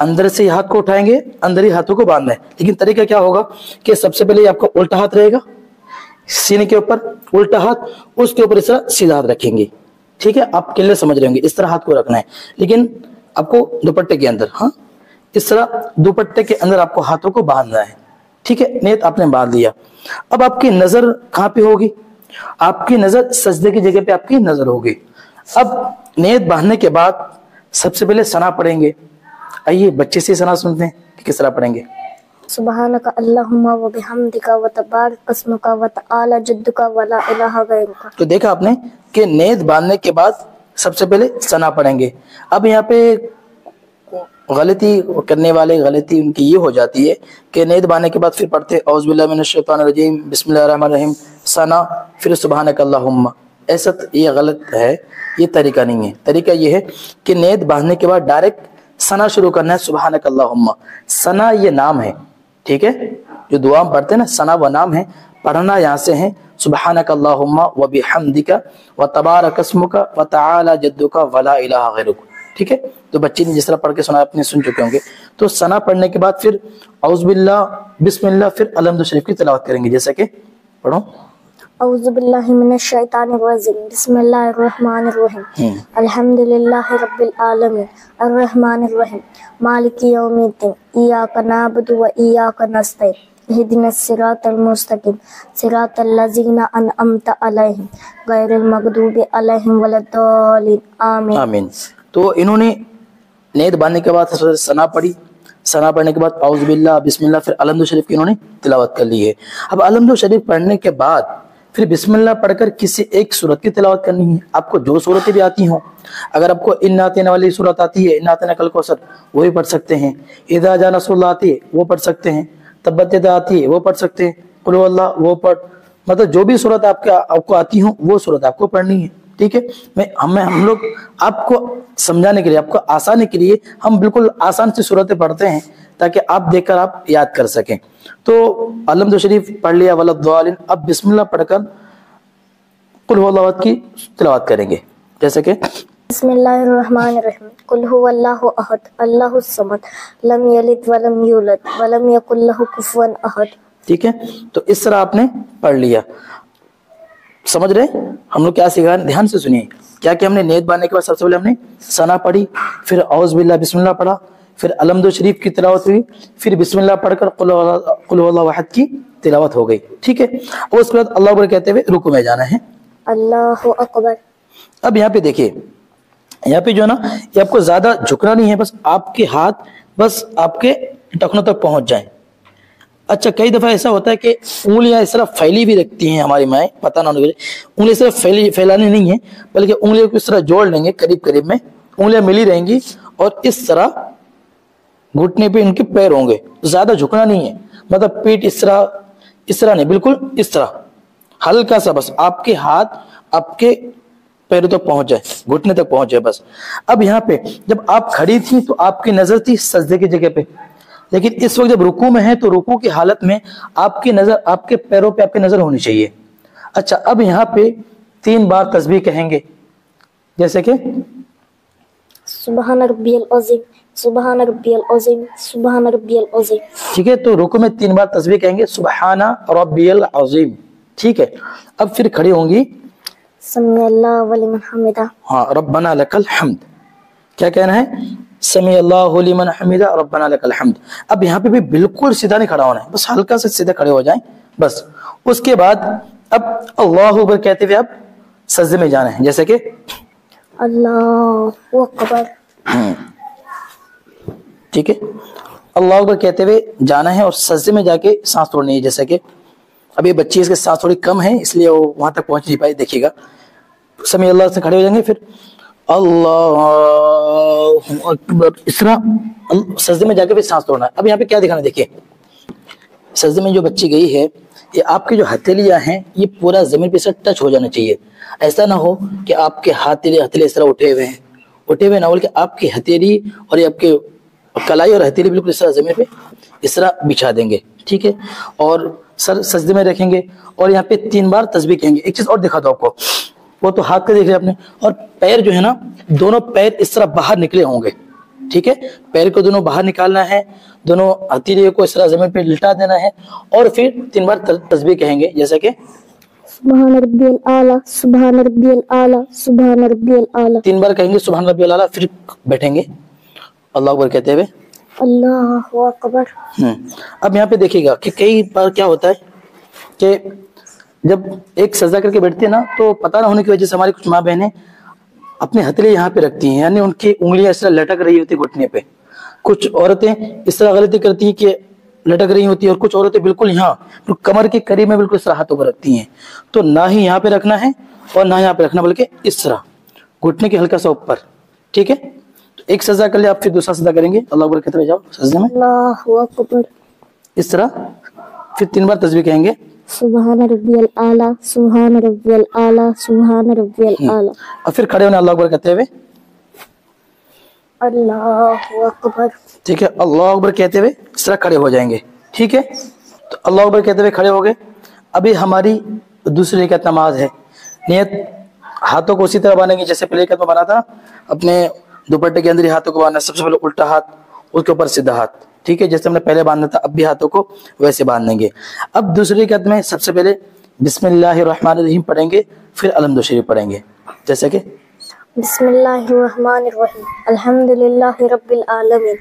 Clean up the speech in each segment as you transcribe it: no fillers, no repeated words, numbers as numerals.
اندر سے ہاتھ کو اٹھائیں گے, اندر ہی ہاتھوں کو باندھنا ہے. لیکن طریقہ کیا ہوگا کہ سب سے پہلے آپ کا الٹا ہاتھ رہے گا سینے کے اوپر, الٹا ہاتھ, اس کے اوپر اس طرح سیدھا ہاتھ رکھیں گے. ٹھیک ہے, آپ کلیئر سمجھ رہے ہوں گے, اس طرح ہاتھ کو رکھنا ہے. لیکن آپ کو دوپٹے کے اندر, ہاں اس طرح دوپٹے کے اندر آپ کو ہاتھوں کو باندھنا ہے. ٹھیک ہے, نیت آپ نے باندھ لیا. اب آپ کی نظر کہاں پہ ہوگی؟ آپ کی نظر سجدے کی جگہ پہ آپ کی نظر ہوگی. اب نیت باندھنے کے بعد سب سے پہلے ثنا پڑھیں گے. آئیے بچے سے ثنا سنتے ہیں کہ کس طرح پڑھیں گے. سبحانک اللہم و بحمدک و تبارک اسمک و تعالی جدک و لا الہ غیرک. تو دیکھا آپ نے کہ نیت باندھنے کے بعد سب سے پہلے ثنا پڑھیں گے. اب یہاں پہ غلطی کرنے والے غلطی ان کی یہ ہو جاتی ہے کہ نیت باندھنے کے بعد پھر پڑھتے اعوذ باللہ من الشیطان الرجیم بسم اللہ الرحمن الرحیم ثنا پھر سبحانک اللہم. ایسا یہ غلط ہے, یہ طریقہ نہیں ہے. طریقہ یہ ہے کہ نیت باندھنے کے بعد ڈائریکٹ ثنا شروع کرنا ہے سبحانک اللہم. ثنا یہ نام ہے, ٹھیک ہے, جو دعا ہم پڑھتے ہیں نا ثنا وہ نام ہے. پڑھنا یہاں سے ہے سبحانک اللہم و بحمدک و تبارک اسمک و تعالی جدک و لا الہ غیرک. ٹھیک ہے, تو بچے نے جس طرح پڑھ کے سنا اپنے سن چکے ہوں گے. تو ثنا پڑھنے کے بعد پھر اعوذ باللہ بسم اللہ پھر الحمد شریف کی تلاوت کریں گے. جیسا کہ پڑھو اعوذ باللہ من الشیطان الرجیم بسم اللہ الرحمن الرحیم الحمدللہ رب العالمین الرحمن الرحیم مالک یوم الدین ایاک نعبد و ایاک نستعین اہدنا الصراط المستقیم صراط الذین انعمت علیہم غیر المغضوب علیہم ولا الضالین آمین. آمین. تو انہوں نے نیت باندھنے کے بعد ثنا پڑھی. ثنا پڑھنے کے بعد اعوذ باللہ بسم اللہ پھر الحمد شریف کی انہوں نے تلاوت کر لی ہے. اب الحمد شریف پڑھنے کے بعد پھر بسم اللہ پڑھ کر کسی ایک سورت کی تلاوت کرنی ہے. آپ کو جو سورتیں بھی آتی ہوں, اگر آپ کو ان اعطینا والی سورت آتی ہے, ان اعطینا الکوثر, وہ بھی پڑھ سکتے ہیں. اذا جاء نصر اللہ آتی ہے وہ پڑھ سکتے ہیں. تبت یدا آتی ہے وہ پڑھ سکتے ہیں. قل هو اللہ وہ پڑھ, مطلب جو بھی سورت آپ کو آتی ہوں وہ سورت آپ کو پڑھنی ہے. ٹھیک ہے, ہم لوگ آپ کو سمجھانے کے لیے, آپ کو آسانی کے لیے ہم بالکل آسان سی صورتیں پڑھتے ہیں تاکہ آپ دیکھ کر آپ یاد کر سکیں. تو الحمد شریف پڑھ لیا ولا الضالین. اب بسم اللہ پڑھ کر قل هو اللہ کی تلاوت کریں گے. جیسے کہ بسم اللہ الرحمن الرحیم قل هو اللہ احد اللہ الصمد لم یلد ولم یولد ولم یکن لہ کفوا احد. ٹھیک ہے, تو اس طرح آپ نے پڑھ لیا. سمجھ رہے ہم لوگ کیا سکھا رہے؟ دھیان سے سنیے. کیا کہ ہم نے نیت باندھنے کے بعد سب سے پہلے ہم نے ثنا پڑھی, پھر اعوذ باللہ بسم اللہ پڑھا, پھر الحمد شریف کی تلاوت ہوئی, پھر بسم اللہ پڑھ کر قل هو اللہ احد کی تلاوت ہو گئی. ٹھیک ہے, اور اس کے بعد اللہ اکبر کہتے ہوئے رکوع میں جانا ہے. اللہ اکبر. اب یہاں پہ دیکھیے, یہاں پہ جو ہے نا یہ آپ کو زیادہ جھکنا نہیں ہے, بس آپ کے ہاتھ بس آپ کے ٹخنوں تک پہنچ جائیں. اچھا, کئی دفعہ ایسا ہوتا ہے کہ انگلیاں اس طرح پھیلی بھی رکھتی ہیں ہماری مائیں, پتہ نہ ہونے کے لیے. انگلی اس طرح پھیلانی نہیں ہے, بلکہ انگلیوں کو اس طرح جوڑ لیں گے قریب قریب میں, انگلیاں ملی رہیں گی, اور اس طرح گھٹنے پہ ان کے پیر ہوں گے. زیادہ جھکنا نہیں ہے, مطلب پیٹ اس طرح نہیں, بالکل اس طرح ہلکا سا, بس آپ کے ہاتھ آپ کے پیروں تک پہنچ جائے, گھٹنے تک پہنچ جائے بس. اب یہاں پہ جب آپ کھڑی تھی تو آپ کی نظر تھی سجدے کی جگہ پہ, لیکن اس وقت جب رکوع میں ہے تو رکوع کی حالت میں آپ کی نظر آپ کے پیروں پہ آپ کی نظر ہونی چاہیے. اچھا, اب یہاں پہ 3 بار تسبیح کہیں گے, جیسے کہ سبحان ربی العظیم سبحان ربی العظیم سبحان ربی العظیم. ٹھیک ہے, تو رکوع میں 3 بار تسبیح کہیں گے سبحان ربی العظیم. ٹھیک ہے, اب پھر کھڑی ہوں گی سمی اللہ ولمن حمدہ. ہاں, ربنا لک الحمد. کیا کہنا ہے؟ سمی اللہ لمن حمدہ ربنا لک الحمد. اب یہاں پہ بھی بالکل سیدھا نہیں کھڑا ہونا ہے, بس ہلکا سے سیدھا کھڑے ہو جائیں بس. اس کے بعد اب اللہ اکبر کہتے ہوئے اب سجدے میں جانا ہے, جیسے کہ اللہ اکبر. ٹھیک ہے, اللہ اکبر کہتے ہوئے جانا ہے اور سجدے میں جا کے سانس توڑنی ہے. جیسے کہ اب یہ بچی اس کے سانس تھوڑی کم ہے اس لیے وہ وہاں تک پہنچ نہیں پائی. دیکھیے گا, سمی اللہ سے کھڑے ہو جائیں گے, پھر اللہ اکبر, اس طرح سجدے میں جا کے پھر سانس توڑنا ہے. اب یہاں پہ کیا دکھانا ہے, دیکھیے سجدے میں جو بچی گئی ہے, یہ آپ کی جو ہتھیلیاں ہیں یہ پورا زمین پہ سے ٹچ ہو جانا چاہیے. ایسا نہ ہو کہ آپ کے ہتھیلے اس طرح اٹھے ہوئے نہ, بلکہ آپ کی ہتھیلی اور یہ آپ کے کلائی اور ہتھیلی بالکل اس طرح زمین پہ اس طرح بچھا دیں گے. ٹھیک ہے, اور سر سجدے میں رکھیں گے, اور یہاں پہ 3 بار تسبیح کہیں گے. ایک چیز اور دکھا دو آپ کو, وہ تو ہاتھ کا دیکھ رہے آپ نے, اور پیر جو ہے نا دونوں پیر اس طرح باہر نکلے ہوں گے. ٹھیک ہے. پیر کو دونوں باہر نکالنا ہے, دونوں ہتھیلی کو اس طرح زمین پہ لٹا دینا ہے, اور پھر 3 بار تسبیح کہیں گے, جیسا کہ سبحان ربی الاعلیٰ سبحان ربی الاعلیٰ سبحان ربی الاعلیٰ. 3 بار کہیں گے سبحان ربی الاعلیٰ, پھر بیٹھیں گے اللہ اکبر کہتے ہوئے اللہ اکبر. اب یہاں پہ دیکھیے گا کہ کئی بار کیا ہوتا ہے کہ جب ایک سجدہ کر کے بیٹھتے ہیں نا, تو پتہ نہ ہونے کی وجہ سے ہماری کچھ ماں بہنیں اپنے ہتھیلے یہاں پہ رکھتی ہیں, یعنی ان کی انگلیاں اس طرح لٹک رہی ہوتی گھٹنے پہ. کچھ عورتیں اس طرح غلطی کرتی ہیں کہ لٹک رہی ہوتی ہے, اور کچھ عورتیں بالکل یہاں کمر کے قریب میں بالکل اس طرح ہاتھوں پر رکھتی ہیں. تو نہ ہی یہاں پہ رکھنا ہے اور نہ یہاں پہ رکھنا, بلکہ اس طرح گھٹنے کے ہلکا سا اوپر. ٹھیک ہے, تو ایک سجدہ کر لے آپ, پھر دوسرا سجدہ کریں گے اللہ اکبر کہتے ہوئے جاؤ سجدے میں اللہ اکبر. اس طرح, پھر 3 بار تسبیح کہیں گے سبحان ربی الاعلیٰ سبحان ربی الاعلیٰ سبحان ربی الاعلیٰ. اور پھر کھڑے ہونے اللہ اکبر کہتے ہوئے اللہ اکبر. ٹھیک ہے, اللہ اکبر کہتے ہوئے اس طرح کھڑے ہو جائیں گے. ٹھیک ہے, تو اللہ اکبر کہتے ہوئے کھڑے ہو گئے. ابھی ہماری دوسری رکعت نماز ہے. نیت ہاتھوں کو اسی طرح باندھیں گے جیسے پہلے رکعت میں باندھا تھا, اپنے دوپٹے کے اندر ہی ہاتھوں کو باندھنا. سب سے پہلے الٹا ہاتھ, اس کے اوپر سیدھا ہاتھ. ٹھیک ہے, جیسے ہم نے پہلے باندھا تھا اب بھی ہاتھوں کو ویسے باندھیں گے. اب دوسری رکعت میں سب سے پہلے بسم اللہ الرحمن الرحیم پڑھیں گے, پھر الحمد شریف پڑھیں گے, جیسے کہ بسم اللہ الرحمن الرحیم الحمد للہ رب العالمین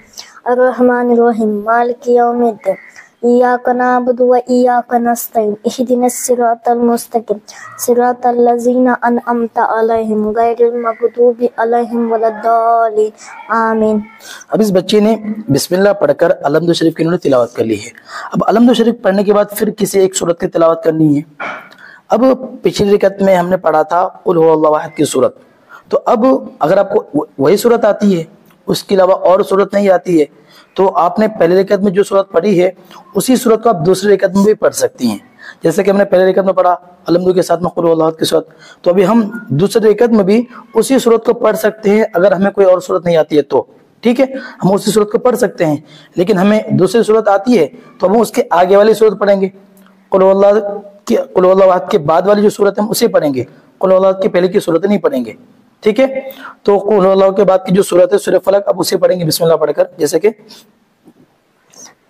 الرحمن الرحیم مالک یوم الدین ایاک نعبد و ایاک نستعین اہدنا الصراط المستقیم صراط الذین انعمت علیہم غیر المغضوب علیہم ولا الضالین آمین. اب اس بچے نے بسم اللہ پڑھ کر الحمد شریف کی انہوں نے تلاوت کر لی ہے. اب الحمد شریف پڑھنے کے بعد پھر کسی ایک سورت کی تلاوت کرنی ہے. اب پچھلی رکعت میں ہم نے پڑھا تھا قل هو اللہ احد کی سورت, تو اب اگر آپ کو وہی سورت آتی ہے, اس کے علاوہ اور سورت نہیں آتی ہے, تو آپ نے پہلے رکعت میں جو سورت پڑھی ہے اسی سورت کو آپ دوسری رکعت میں بھی پڑھ سکتی ہیں. جیسے کہ ہم نے پہلے رکعت میں پڑھا الحمد کے ساتھ میں قل هو اللہ احد کی سورت, تو ابھی ہم دوسری رکعت میں بھی اسی سورت کو پڑھ سکتے ہیں اگر ہمیں کوئی اور سورت نہیں آتی ہے تو. ٹھیک ہے, ہم اسی سورت کو پڑھ سکتے ہیں, لیکن ہمیں دوسری سورت آتی ہے تو ہم اس کے آگے والی سورت پڑھیں گے. قل هو اللہ احد کے بعد والی جو سورت ہے ہم اسے پڑھیں گے, قل هو اللہ احد کے پہلے کی سورت نہیں پڑھیں گے. ٹھیک ہے, تو قل اللہ کے بعد کی جو سورت ہے سورہ فلق, اب اسے پڑھیں گے بسم اللہ پڑھ کر, جیسے کہ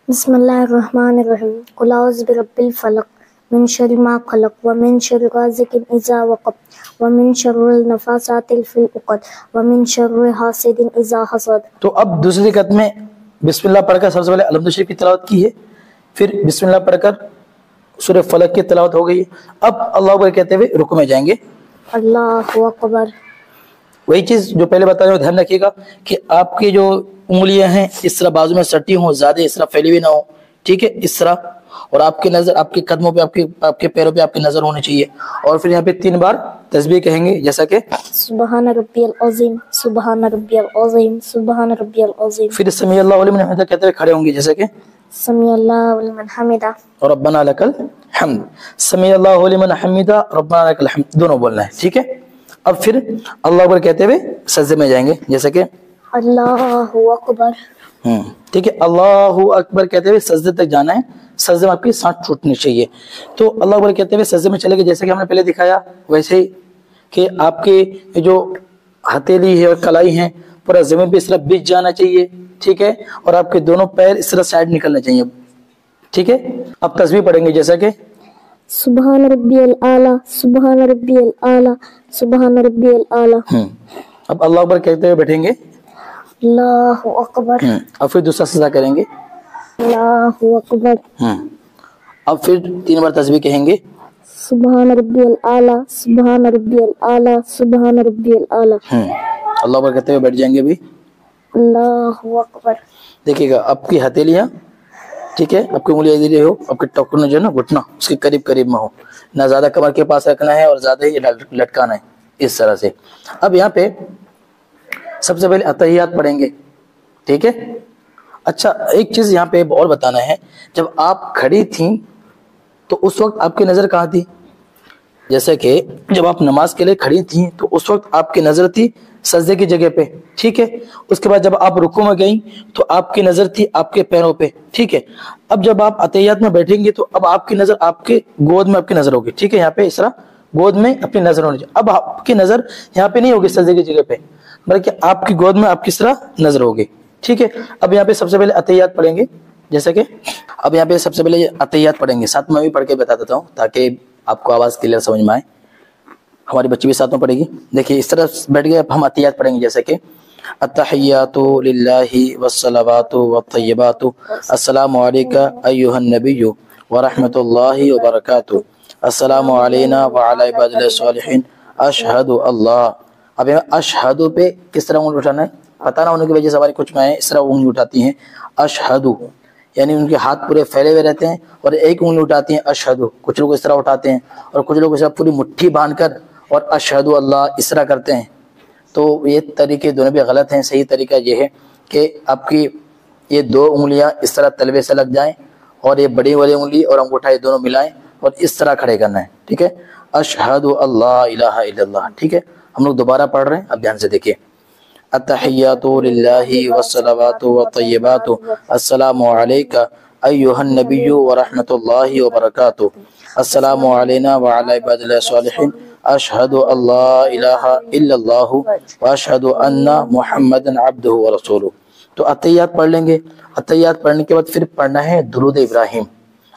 بسم اللہ الرحمن الرحیم قل اعوذ برب الفلق من شر ما خلق ومن شر غاسق اذا وقب ومن شر النفاثات فی العقد ومن شر حاسد اذا حسد. تو اب دوسری رکعت میں بسم اللہ پڑھ کر سب سے پہلے الحمد شریف کی تلاوت کی ہے, پھر بسم اللہ پڑھ کر سورہ فلق کی تلاوت ہو گئی. اب اللہ اکبر کہتے ہوئے رکوع میں جائیں گے اللہ اکبر. وہی چیز جو پہلے بتا رہے ہوں, دھیان رکھیے گا کہ آپ کی جو انگلیاں ہیں اس طرح بازو میں سٹی ہوں, زیادہ اس طرح پھیلی ہوئی نہ ہو. ٹھیک ہے, اس طرح, اور آپ کی نظر آپ کے قدموں پہ آپ کے پیروں پہ آپ کی نظر ہونی چاہیے. اور پھر یہاں پہ 3 بار تسبیح کہیں گے, جیسا کہ سبحان ربی العظیم سبحان ربی العظیم سبحان ربی العظیم. پھر سمیع اللہ لمن حمدہ کہتے ہوئے کھڑے ہوں گے, جیسے کہ سمیع اللہ لمن حمدہ اور ربنا لک الحمد. سمیع اللہ لمن حمدہ ربنا لک الحمد دونوں بولنا ہے. ٹھیک ہے, اب پھر اللہ اکبر کہتے ہوئے سجدے میں جائیں گے, جیسے کہ اللہ اکبر. ٹھیک ہے, اللہ اکبر کہتے ہوئے سجدے تک جانا ہے, سجدے میں آپ کی سانس ٹوٹنی چاہیے. تو اللہ اکبر کہتے ہوئے سجدے میں چلے گئے, جیسے کہ ہم نے پہلے دکھایا ویسے ہی کہ آپ کے جو ہتھیلی ہے اور کلائی ہیں پورا زمین پہ اس طرح بچ جانا چاہیے. ٹھیک ہے, اور آپ کے دونوں پیر اس طرح سائڈ نکلنا چاہیے. اب ٹھیک ہے, اب تسبیح پڑھیں گے, جیسا کہ سبحان ربی الاعلیٰ سبحان ربی الاعلیٰ سبحان ربی الاعلیٰ. اب اللہ اکبر کہتے ہوئے بیٹھیں گے اللہ اکبر. اور پھر دوسرا سجدہ کریں گے اللہ اکبر. اب پھر 3 بار تسبیح کہیں گے سبحان ربی الاعلیٰ سبحان ربی الاعلیٰ سبحان ربی الاعلیٰ. اللہ اکبر کہتے ہوئے بیٹھ جائیں گے بھی. اللہ اکبر. دیکھیے گا آپ کی ہتھیلیاں, ٹھیک ہے, آپ کی انگلیاں ادھر ہو, آپ کے ٹخنے جو ہے نا گھٹنا اس کے قریب میں ہو, نہ زیادہ کمر کے پاس رکھنا ہے اور زیادہ ہی لٹکانا ہے, اس طرح سے. اب یہاں پہ سب سے پہلے اتحیات پڑھیں گے. ٹھیک ہے, اچھا ایک چیز یہاں پہ اور بتانا ہے, جب آپ کھڑی تھیں تو اس وقت آپ کی نظر کہاں تھی؟ جیسے کہ جب آپ نماز کے لیے کھڑی تھیں تو اس وقت آپ کی نظر تھی سجدے کی جگہ پہ. ٹھیک ہے, اس کے بعد جب آپ رکوع میں گئیں تو آپ کی نظر تھی آپ کے پیروں پہ. ٹھیک ہے, اب جب آپ اتحیات میں بیٹھیں گے تو اب آپ کی نظر آپ کے گود میں آپ کی نظر ہوگی. ٹھیک ہے, یہاں پہ اس طرح گود میں اپنی نظر ہونی چاہیے. اب آپ کی نظر یہاں پہ نہیں ہوگی سجدے کی جگہ پہ, بلکہ آپ کی گود میں آپ کس طرح نظر ہوگی. ٹھیک ہے. اب یہاں پہ سب سے پہلے اتحیات پڑھیں گے, جیسے کہ اب یہاں پہ سب سے پہلے اتحیات پڑھیں گے, ساتھ میں بھی پڑھ کے بتا دیتا ہوں تاکہ آپ کو آواز کلیئر سمجھ میں آئے. ہماری بچی بھی ساتھ میں پڑھے گی. دیکھیے اس طرح بیٹھ گئے, اب ہم اتحیات پڑھیں گے, جیسے کہ التحیات للہ والصلوات والطیبات السلام علیکہ ایہا النبی ورحمۃ اللہ وبرکاتہ السلام علینا وعلی عباد اللہ الصالحین اشہد اللہ. اب اشہد پہ کس طرح انگلی اٹھانا ہے, پتہ نہ ہونے کی وجہ سے ہماری کچھ میں اس طرح انگلی اٹھاتی ہیں اشہد, یعنی ان کے ہاتھ پورے پھیلے ہوئے رہتے ہیں اور ایک انگلی اٹھاتی ہیں اشہد. کچھ لوگ اس طرح اٹھاتے ہیں اور کچھ لوگ اس طرح پوری مٹھی باندھ کر اور اشہد اللہ اس طرح کرتے ہیں. تو یہ طریقے دونوں بھی غلط ہیں. صحیح طریقہ یہ ہے کہ آپ کی یہ دو انگلیاں اس طرح تلوے سے لگ جائیں اور یہ بڑی والی انگلی اور انگوٹھا یہ دونوں ملائیں اور اس طرح کھڑے کرنا ہے. ٹھیک ہے, اشہد اللہ الہ الا اللہ. ٹھیک ہے, ہم لوگ دوبارہ پڑھ رہے ہیں, اب دھیان سے دیکھیے. التحیات للہ والصلوات والطیبات السلام علیکہ ایہا النبی ورحمۃ اللہ وبرکاتہ السلام علینا وعلی عباد اللہ الصالحین اشہد اللہ الہ الا اللہ واشہد ان محمد عبدہ ورسولہ. تو اتحیات پڑھ لیں گے. اتحیات پڑھنے کے بعد پھر پڑھنا ہے درود ابراہیم.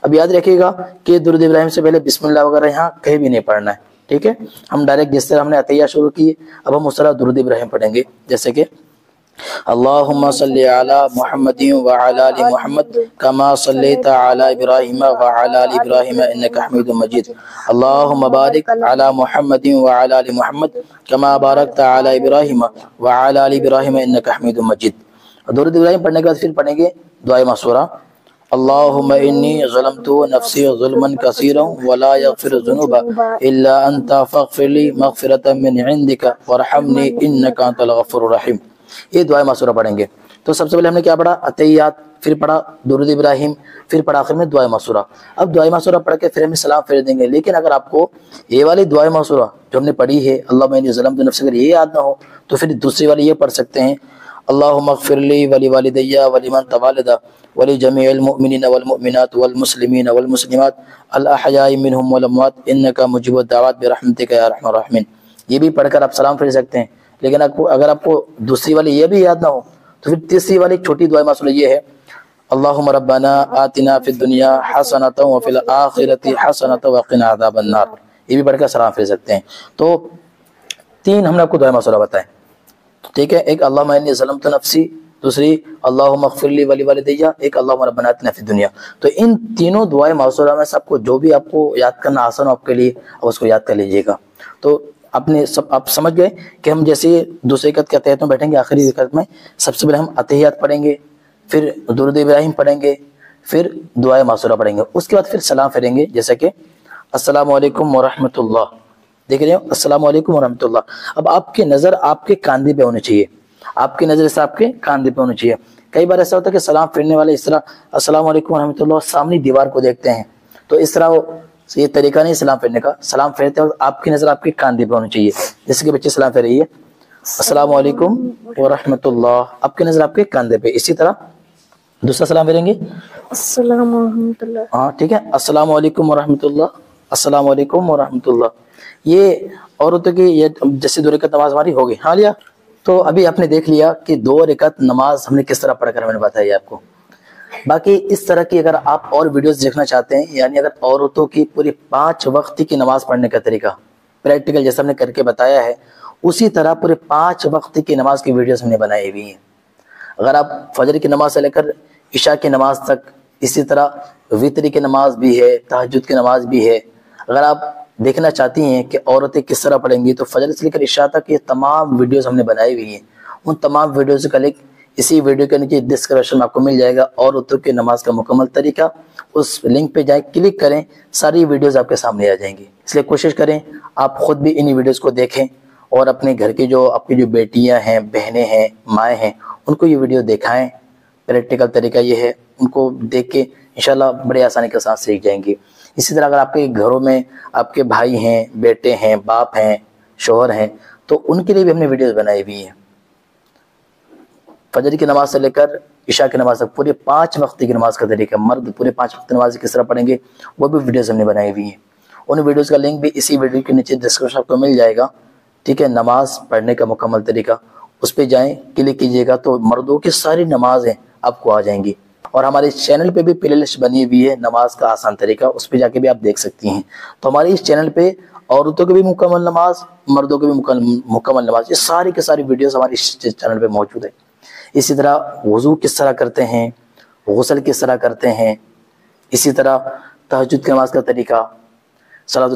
اب یاد رکھیے گا کہ درود ابراہیم سے پہلے بسم اللہ وغیرہ یہاں کہیں بھی نہیں پڑھنا ہے. ٹھیک ہے, ہم ڈائریکٹ جس طرح ہم نے اتحیات شروع کی اب ہم اس طرح درود ابراہیم پڑھیں گے, جیسے کہ اللہم صلی علی محمد وعلی آل محمد کما صلیت علی ابراہیم وعلی آل ابراہیم انک حمید مجید اللہم بارک علی محمد وعلی آل محمد کما بارکت علی ابراہیم وعلی آل ابراہیم انک حمید مجید. درود ابراہیم پڑھنے کے بعد پھر پڑھیں گے دعائے معصورہ. اللہم انی ظلمت نفسی ظلما کثیرا ولا یغفر الذنوب الا انت فاغفر لی مغفرۃ من عندک وارحمنی انک انت الغفور الرحیم. یہ دعائے معصورہ پڑھیں گے. تو سب سے پہلے ہم نے کیا پڑھا, اتحیات, پھر پڑھا درود ابراہیم, پھر پڑھا آخر میں دعائے معصورہ. اب دعائے معصورہ پڑھ کے پھر ہمیں سلام پھیر دیں گے. لیکن اگر آپ کو یہ والی دعائے معصورہ جو ہم نے پڑھی ہے اللہم انی ظلمت نفسی, اگر یہ یاد نہ ہو تو پھر دوسری والی یہ پڑھ سکتے ہیں اللہم اغفر لی ولی والدی ولمن تولد ولجمیع المؤمنین والمؤمنات والمسلمین والمسلمات الاحیاء منہم والاموات انک مجیب الدعوات برحمتک یا ارحم الراحمین. یہ بھی پڑھ کر آپ سلام پھیر سکتے ہیں. لیکن اگر آپ کو دوسری والی یہ بھی یاد نہ ہو تو پھر تیسری والی چھوٹی دعائے معصورہ یہ ہے اللہم ربنا آتنا فی الدنیا حسنۃ وفی الآخرۃ حسنۃ وقنا عذاب النار. یہ بھی پڑھ کر سلام پھیر سکتے ہیں. تو تین ہم نے آپ کو دعائے معصورہ بتائے. ٹھیک ہے, ایک اللہم انی ظلمت نفسی, دوسری اللہم اغفر لی ولی والدی, ایک اللہم ربنا آتنا فی الدنیا. تو ان تینوں دعائے معصورہ میں سب کو جو بھی آپ کو یاد کرنا آسان ہو آپ کے لیے اب اس کو یاد کر لیجئے گا. تو آپ سمجھ گئے کہ ہم جیسے دوسرے رکعت کے اتحیات میں بیٹھیں گے, آخری رکعت میں سب سے پہلے ہم اتحیات پڑھیں گے, پھر درود ابراہیم پڑھیں گے, پھر دعائے معصورہ پڑھیں گے, اس کے بعد پھر سلام پھیریں گے, جیسے کہ السلام علیکم ورحمۃ اللہ. دیکھ رہے ہو, السلام علیکم ورحمۃ اللہ. اب آپ کی نظر آپ کے کاندھے پہ ہونی چاہیے, آپ کی نظر سے آپ کے کاندھے پہ ہونی چاہیے. کئی بار ایسا ہوتا ہے کہ سلام پھیرنے والے اس طرح السلام علیکم ورحمۃ اللہ سامنے دیوار کو دیکھتے ہیں, تو اس طرح یہ طریقہ نہیں سلام پھیرنے کا. سلام پھیرتے وقت آپ کی نظر آپ کے کاندھے پہ ہونی چاہیے. جیسے کہ بچے سلام پھیریے السلام علیکم ورحمۃ اللہ, آپ کی نظر آپ کے کاندھے پہ. اسی طرح دوسرا سلام پھیریں گے السلام ورحمۃ اللہ. ہاں ٹھیک ہے, السلام علیکم ورحمۃ اللہ, السلام علیکم ورحمۃ اللہ. یہ عورتوں کی یہ جیسے 2 رکعت نماز ہماری ہوگی. ہاں لیا. تو ابھی آپ نے دیکھ لیا کہ 2 رکعت نماز ہم نے کس طرح پڑھ کر میں نے بتایا آپ کو. باقی اس طرح کی اگر آپ اور ویڈیوز دیکھنا چاہتے ہیں, یعنی اگر عورتوں کی پوری 5 وقت کی نماز پڑھنے کا طریقہ پریکٹیکل جیسا ہم نے کر کے بتایا ہے, اسی طرح پورے 5 وقت کی نماز کی ویڈیوز ہم نے بنائی ہوئی ہیں. اگر آپ فجر کی نماز سے لے کر عشاء کی نماز تک, اسی طرح وتر کی نماز بھی ہے, تہجد کی نماز بھی ہے, اگر آپ دیکھنا چاہتی ہیں کہ عورتیں کس طرح پڑھیں گی تو فجر سے لے کر عشاء تک یہ تمام ویڈیوز ہم نے بنائی ہوئی ہیں. ان تمام ویڈیوز کا لنک اسی ویڈیو کے نیچے ڈسکرپشن میں آپ کو مل جائے گا, عورتوں کی نماز کا مکمل طریقہ. اس لنک پہ جائیں, کلک کریں, ساری ویڈیوز آپ کے سامنے آ جائیں گی. اس لیے کوشش کریں آپ خود بھی انہی ویڈیوز کو دیکھیں اور اپنے گھر کی آپ کی جو بیٹیاں ہیں, بہنیں ہیں, مائیں ہیں, ان کو یہ ویڈیو دکھائیں. پریکٹیکل طریقہ یہ ہے, ان کو دیکھ کے انشاءاللہ بڑے آسانی کے ساتھ سیکھ جائیں گے. اسی طرح اگر آپ کے گھروں میں آپ کے بھائی ہیں, بیٹے ہیں, باپ ہیں, شوہر ہیں, تو ان کے لیے بھی ہم نے ویڈیوز بنائی ہوئی ہیں. فجر کی نماز سے لے کر عشاء کی نماز تک پورے 5 وقت کی نماز کا طریقہ, مرد پورے 5 وقت نماز کس طرح پڑھیں گے وہ بھی ویڈیوز ہم نے بنائی ہوئی ہیں. ان ویڈیوز کا لنک بھی اسی ویڈیو کے نیچے ڈسکرپشن کو مل جائے گا. ٹھیک ہے, نماز پڑھنے کا مکمل طریقہ, اس پہ جائیں, کلک کیجئے گا تو مردوں کی ساری نمازیں آپ کو آ جائیں گی. اور ہمارے اس چینل پہ بھی پلے لسٹ بنی ہوئی ہے نماز کا آسان طریقہ, اس پہ جا کے بھی آپ دیکھ سکتی ہیں. تو ہمارے اس چینل پہ عورتوں کی بھی مکمل نماز, مردوں کی بھی مکمل نماز, یہ ساری کی ساری ویڈیوز ہمارے اس چینل پہ موجود ہے. اسی طرح وضو کس طرح کرتے ہیں, غسل کس طرح کرتے ہیں, اسی طرح تہجد کی نماز کا طریقہ, صلاۃ